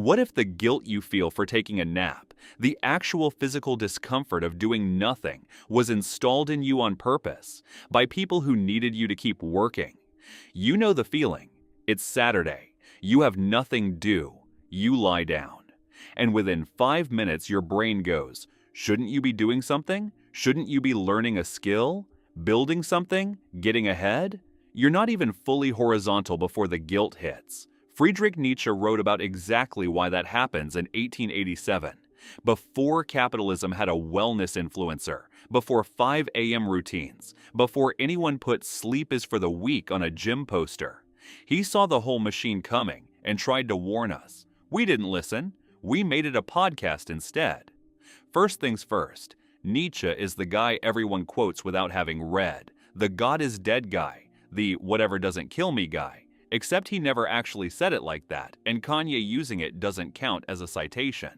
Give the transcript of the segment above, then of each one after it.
What if the guilt you feel for taking a nap, the actual physical discomfort of doing nothing, was installed in you on purpose by people who needed you to keep working? You know the feeling. It's Saturday. You have nothing due. You lie down. And within 5 minutes, your brain goes, shouldn't you be doing something? Shouldn't you be learning a skill? Building something? Getting ahead? You're not even fully horizontal before the guilt hits. Friedrich Nietzsche wrote about exactly why that happens in 1887. Before capitalism had a wellness influencer, before 5 a.m. routines, before anyone put "sleep is for the weak" on a gym poster. He saw the whole machine coming and tried to warn us. We didn't listen. We made it a podcast instead. First things first, Nietzsche is the guy everyone quotes without having read, the God is dead guy, the whatever doesn't kill me guy, except he never actually said it like that, and Kanye using it doesn't count as a citation.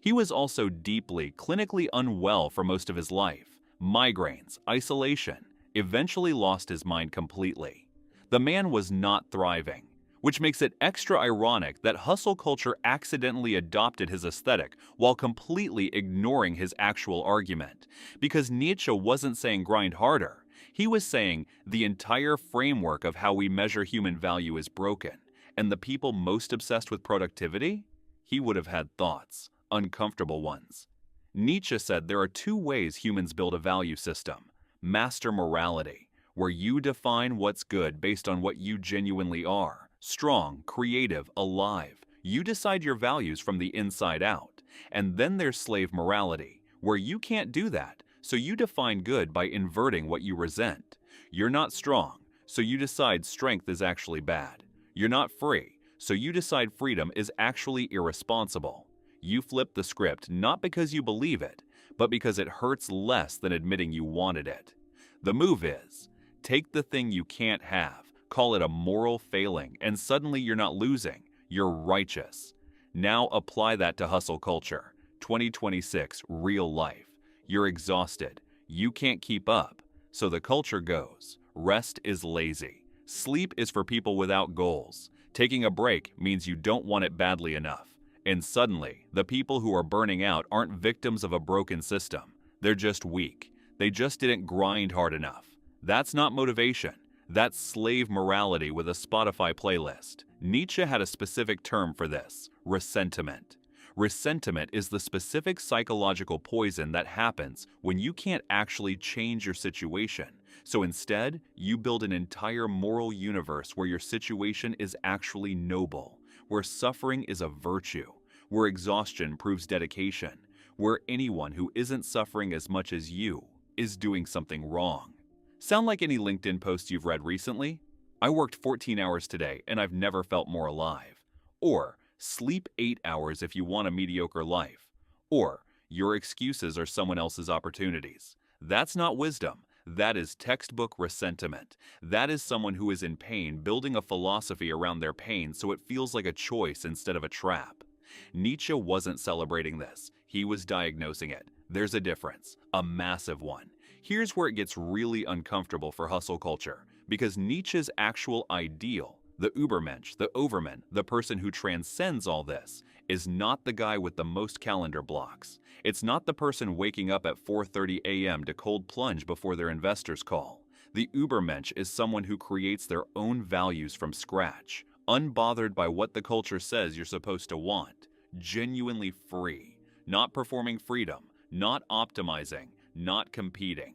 He was also deeply, clinically unwell for most of his life. Migraines, isolation, eventually lost his mind completely. The man was not thriving, which makes it extra ironic that hustle culture accidentally adopted his aesthetic while completely ignoring his actual argument. Because Nietzsche wasn't saying grind harder. He was saying the entire framework of how we measure human value is broken. And the people most obsessed with productivity? He would have had thoughts, uncomfortable ones. Nietzsche said there are 2 ways humans build a value system. Master morality, where you define what's good based on what you genuinely are. Strong, creative, alive. You decide your values from the inside out. And then there's slave morality, where you can't do that, so you define good by inverting what you resent. You're not strong, so you decide strength is actually bad. You're not free, so you decide freedom is actually irresponsible. You flip the script not because you believe it, but because it hurts less than admitting you wanted it. The move is, take the thing you can't have, call it a moral failing, and suddenly you're not losing, you're righteous. Now apply that to hustle culture. 2026, real life. You're exhausted. You can't keep up. So the culture goes. Rest is lazy. Sleep is for people without goals. Taking a break means you don't want it badly enough. And suddenly, the people who are burning out aren't victims of a broken system. They're just weak. They just didn't grind hard enough. That's not motivation. That's slave morality with a Spotify playlist. Nietzsche had a specific term for this: resentment. Resentment is the specific psychological poison that happens when you can't actually change your situation. So instead, you build an entire moral universe where your situation is actually noble, where suffering is a virtue, where exhaustion proves dedication, where anyone who isn't suffering as much as you is doing something wrong. Sound like any LinkedIn post you've read recently? I worked 14 hours today and I've never felt more alive. Or, sleep 8 hours if you want a mediocre life. Or, your excuses are someone else's opportunities. That's not wisdom. That is textbook resentment. That is someone who is in pain building a philosophy around their pain so it feels like a choice instead of a trap. Nietzsche wasn't celebrating this. He was diagnosing it. There's a difference, a massive one. Here's where it gets really uncomfortable for hustle culture, because Nietzsche's actual ideal, the Übermensch, the Overman, the person who transcends all this, is not the guy with the most calendar blocks. It's not the person waking up at 4:30 a.m. to cold plunge before their investors call. The Übermensch is someone who creates their own values from scratch, unbothered by what the culture says you're supposed to want, genuinely free, not performing freedom, not optimizing, not competing.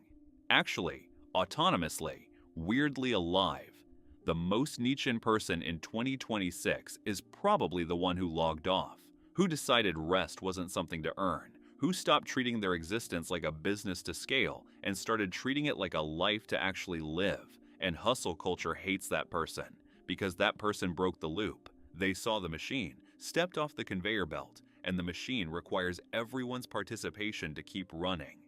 Actually, autonomously, weirdly alive. The most Nietzschean person in 2026 is probably the one who logged off, who decided rest wasn't something to earn, who stopped treating their existence like a business to scale and started treating it like a life to actually live. And hustle culture hates that person, because that person broke the loop. They saw the machine, stepped off the conveyor belt, and the machine requires everyone's participation to keep running.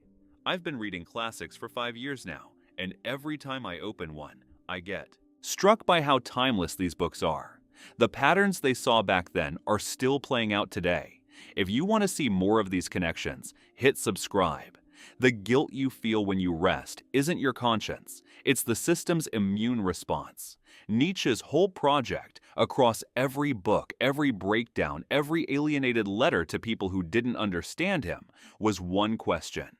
I've been reading classics for 5 years now, and every time I open one, I get struck by how timeless these books are. The patterns they saw back then are still playing out today. If you want to see more of these connections, hit subscribe. The guilt you feel when you rest isn't your conscience. It's the system's immune response. Nietzsche's whole project, Across every book, every breakdown, every alienated letter to people who didn't understand him was one question.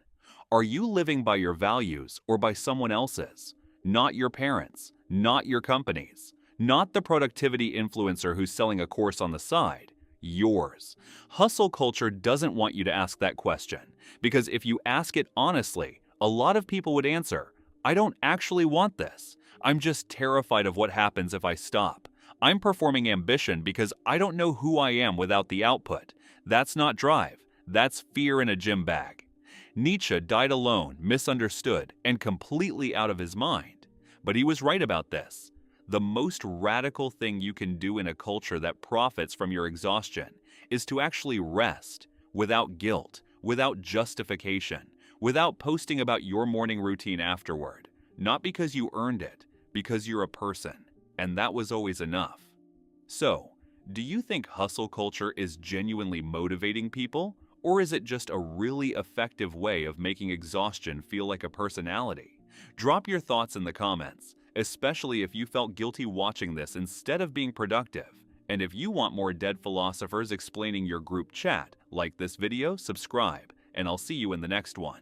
Are you living by your values or by someone else's? Not your parents, not your companies, not the productivity influencer who's selling a course on the side. Yours. Hustle culture doesn't want you to ask that question, because if you ask it honestly, a lot of people would answer, I don't actually want this. I'm just terrified of what happens if I stop. I'm performing ambition because I don't know who I am without the output. That's not drive. That's fear in a gym bag. Nietzsche died alone, misunderstood, and completely out of his mind. But he was right about this. The most radical thing you can do in a culture that profits from your exhaustion is to actually rest without guilt, without justification, without posting about your morning routine afterward. Not because you earned it, because you're a person. And that was always enough. So, do you think hustle culture is genuinely motivating people? Or is it just a really effective way of making exhaustion feel like a personality? Drop your thoughts in the comments, especially if you felt guilty watching this instead of being productive. And if you want more dead philosophers explaining your group chat, like this video, subscribe, and I'll see you in the next one.